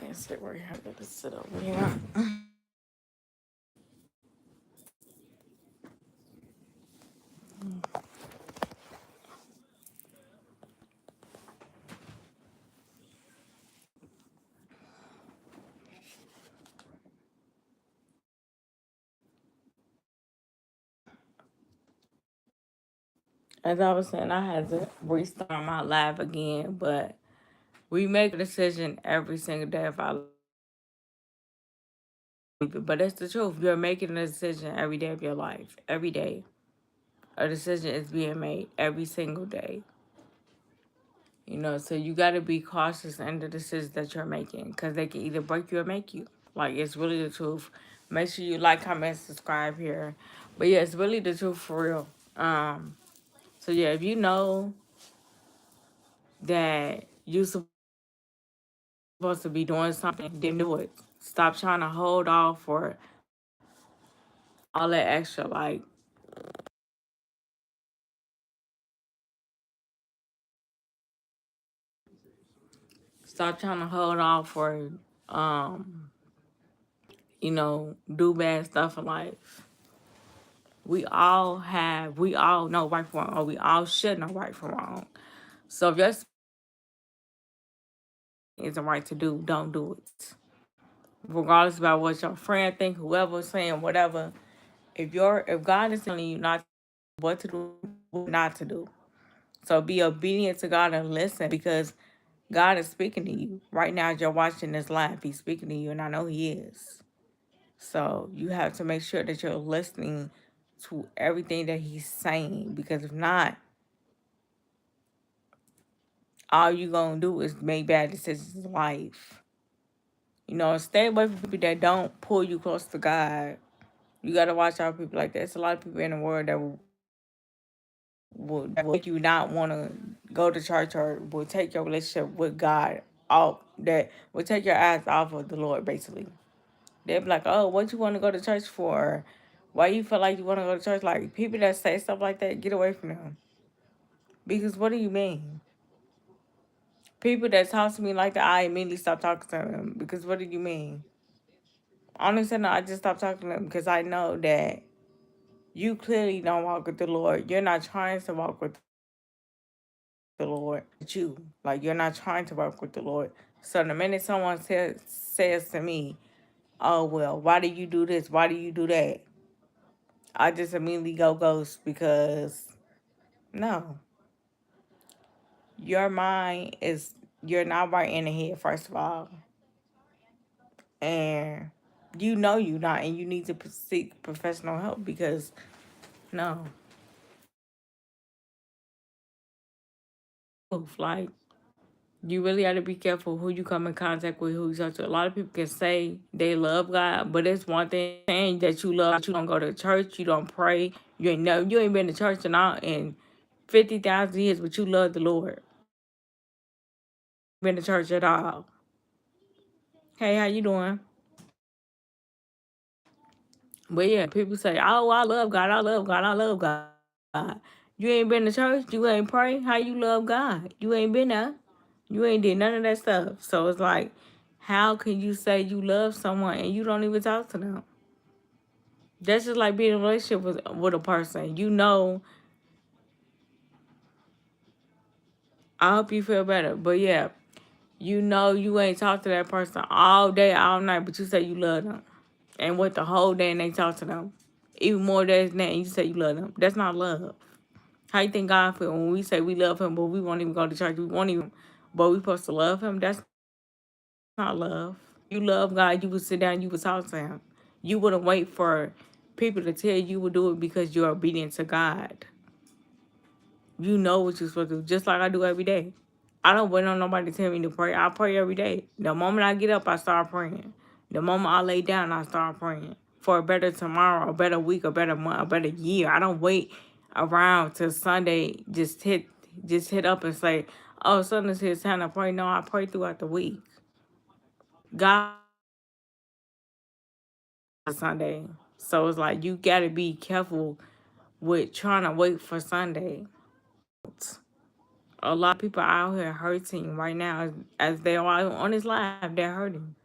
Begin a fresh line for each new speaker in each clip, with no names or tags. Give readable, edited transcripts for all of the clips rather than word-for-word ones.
can't sit where you have to sit over here. As I was saying, I had to restart my live again, but we make a decision every single day of our life. But it's the truth. You're making a decision every day of your life. Every day. A decision is being made every single day. So you got to be cautious in the decisions that you're making because they can either break you or make you. Like, it's really the truth. Make sure you like, comment, subscribe here. But yeah, it's really the truth for real. So yeah, if you know that you're supposed to be doing something, then do it. Stop trying to hold off for all that extra. Like, stop trying to hold off for, um, do bad stuff in life. We all know right from wrong, or we all should know right from wrong. So if your isn't right to do, don't do it. Regardless about what your friend think, whoever's saying whatever. If God is telling you not what to do, what not to do. So be obedient to God and listen because God is speaking to you. Right now as you're watching this live, He's speaking to you and I know He is. So you have to make sure that you're listening to everything that He's saying because if not, all you gonna do is make bad decisions in life. Stay away from people that don't pull you close to God. You gotta watch out for people like that. There's a lot of people in the world that will make you not want to go to church or will take your relationship with God off. That will take your eyes off of the Lord. Basically, they'll be like, "Oh, what you want to go to church for? Why you feel like you want to go to church?" Like people that say stuff like that, get away from them. Because what do you mean? People that talk to me like that, I immediately stop talking to them. Because what do you mean? Honestly, no, I just stopped talking to them because I know that you clearly don't walk with the Lord. You're not trying to walk with the Lord. You're not trying to walk with the Lord. So the minute someone says to me, "Oh well, why do you do this? Why do you do that?" I just immediately go ghost because no, your mind is you're not right in the head first of all, and you're not, and you need to seek professional help because no, like you really got to be careful who you come in contact with, who you talk to. A lot of people can say they love God, but it's one thing saying that you love. You don't go to church, you don't pray, you ain't been to church in 50,000 years, but you love the Lord. Been to church at all? Hey, how you doing? But yeah, people say, "Oh, I love God, I love God, I love God." You ain't been to church, you ain't pray. How you love God? You ain't been there. You ain't did none of that stuff. So it's like, how can you say you love someone and you don't even talk to them? That's just like being in a relationship with a person. I hope you feel better. But yeah, you ain't talked to that person all day, all night, but you say you love them. And went the whole day and they talk to them. Even more days than that, and you say you love them. That's not love. How you think God feel when we say we love him, but we won't even go to church? We won't even, but we supposed to love him? That's not love. You love God, you would sit down, you would talk to him. You wouldn't wait for people to tell you would do it because you're obedient to God. You know what you're supposed to do, just like I do every day. I don't wait on nobody to tell me to pray. I pray every day. The moment I get up, I start praying. The moment I lay down, I start praying for a better tomorrow, a better week, a better month, a better year. I don't wait around till Sunday. Just hit up and say, "Oh, Sunday's his time to pray." No, I pray throughout the week. God Sunday, so it's like you got to be careful with trying to wait for Sunday. A lot of people out here hurting right now as they are on this live. They're hurting.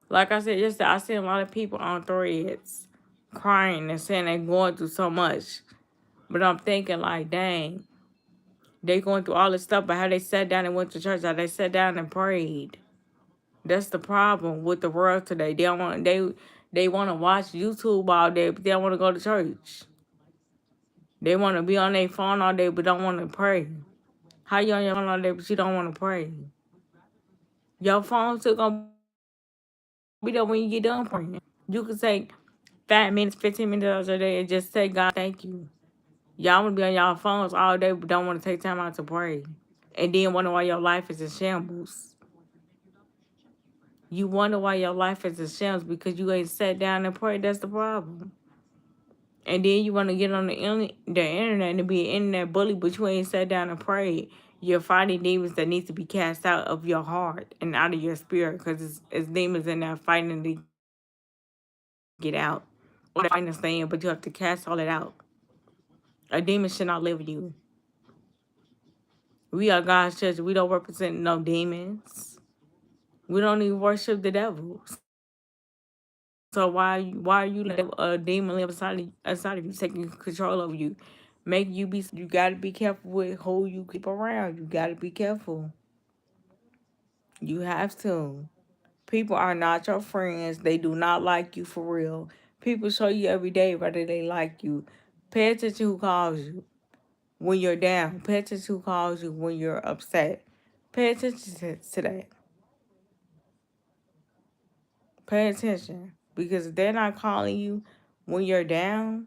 Like I said yesterday, I see a lot of people on threads crying and saying they're going through so much. But I'm thinking like, dang, they going through all this stuff, but how they sat down and went to church, how they sat down and prayed. That's the problem with the world today. They don't want they want to watch YouTube all day, but they don't want to go to church. They want to be on their phone all day, but don't want to pray. How you on your phone all day, but you don't want to pray? Your phone still gonna be there when you get done praying. You can take 5 minutes, 15 minutes a day and just say, God, thank you. Y'all want to be on y'all phones all day, but don't want to take time out to pray. And then wonder why your life is in shambles. You wonder why your life is in shambles because you ain't sat down and prayed. That's the problem. And then you want to get on the internet and be an internet bully, but you ain't sat down and prayed. You're fighting demons that need to be cast out of your heart and out of your spirit because it's demons in there fighting to get out. Or they're fighting to stay in, but you have to cast all it out. A demon should not live in you. We are God's church. We don't represent no demons. We don't even worship the devil. So why are you letting a demon live inside of you, taking control of you, make you be? You gotta be careful with who you keep around. You gotta be careful. You have to. People are not your friends. They do not like you for real. People show you every day whether they like you. Pay attention who calls you when you're down. Pay attention who calls you when you're upset. Pay attention to that. Pay attention. Because if they're not calling you when you're down,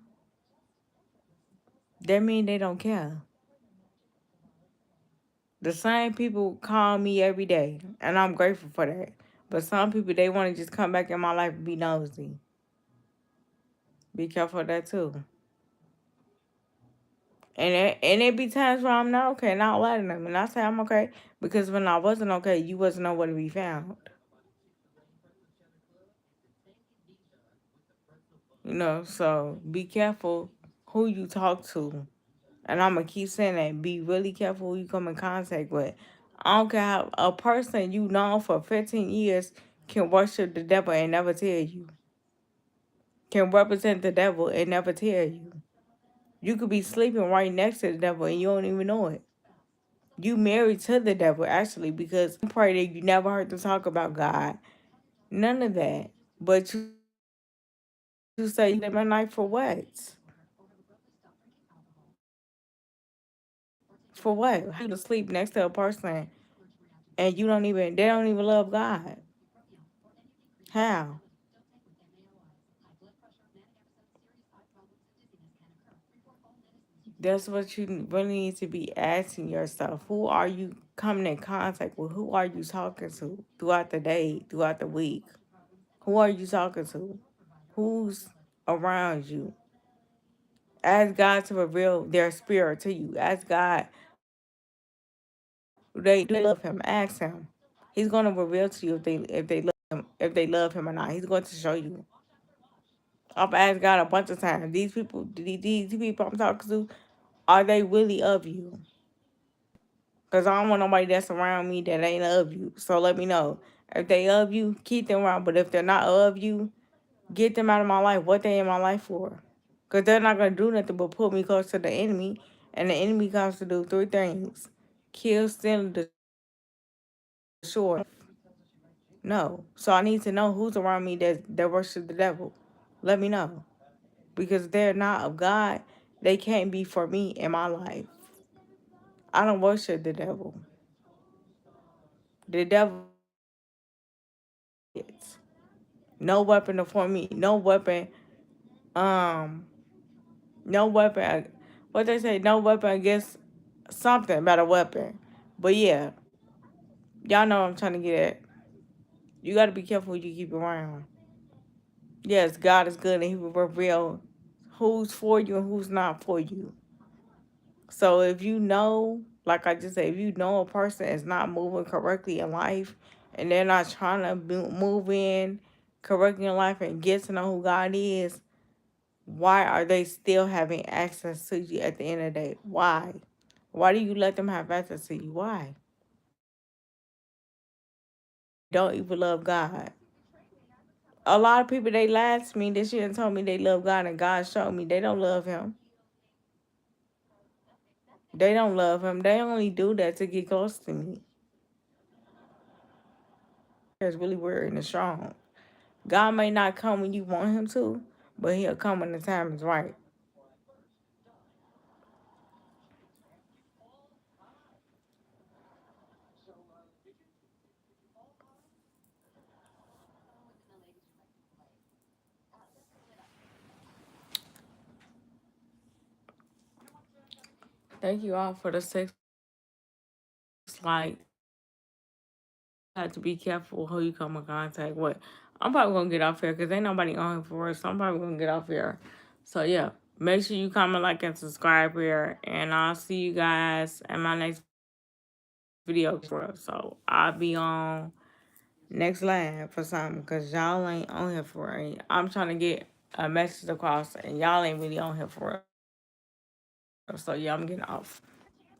that means they don't care. The same people call me every day, and I'm grateful for that. But some people, they want to just come back in my life and be nosy. Be careful of that too. And it be times where I'm not okay, not letting them. And I say I'm okay because when I wasn't okay, you wasn't nowhere to be found. So be careful who you talk to. And I'm going to keep saying that. Be really careful who you come in contact with. I don't care how a person you know for 15 years can worship the devil and never tell you. Can represent the devil and never tell you. You could be sleeping right next to the devil and you don't even know it. You married to the devil, actually, because you pray that you never heard them talk about God. None of that. But you say you live at night for what? For what? How you to sleep next to a person and they don't even love God? How? That's what you really need to be asking yourself. Who are you coming in contact with? Who are you talking to throughout the day, throughout the week? Who are you talking to? Who's around you? Ask God to reveal their spirit to you. Ask God, do they love Him? Ask Him. He's going to reveal to you if they love Him or not. He's going to show you. I've asked God a bunch of times. These people I'm talking to, are they really of you? Because I don't want nobody that's around me that ain't of you. So let me know. If they of you, keep them around. But if they're not of you, get them out of my life. What they in my life for? Because they're not going to do nothing but put me close to the enemy. And the enemy comes to do three things: kill, steal, and destroy. No. So I need to know who's around me that worship the devil. Let me know. Because if they're not of God, they can't be for me in my life. I don't worship the devil. The devil is. No weapon to form me. Um, no weapon. What they say? No weapon against something about a weapon. But yeah, y'all know what I'm trying to get at. You got to be careful who you keep around. Yes, God is good and He will reveal who's for you and who's not for you. So if you know, like I just said, if you know a person is not moving correctly in life and they're not trying to move in correctly in life and get to know who God is, why are they still having access to you at the end of the day? Why? Why do you let them have access to you? Why? Don't even love God. A lot of people, they lied to me this year and told me they love God, and God showed me they don't love him. They don't love him. They only do that to get close to me. It's really weird and strong. God may not come when you want him to, but he'll come when the time is right. Thank you all for the sex. Like, have to be careful who you come in contact with. I'm probably gonna get off here because ain't nobody on here for us. So I'm probably gonna get off here. So yeah, make sure you comment, like, and subscribe here, and I'll see you guys in my next video. So I'll be on next live for something because y'all ain't on here for it. I'm trying to get a message across, and y'all ain't really on here for it. So yeah, I'm getting off.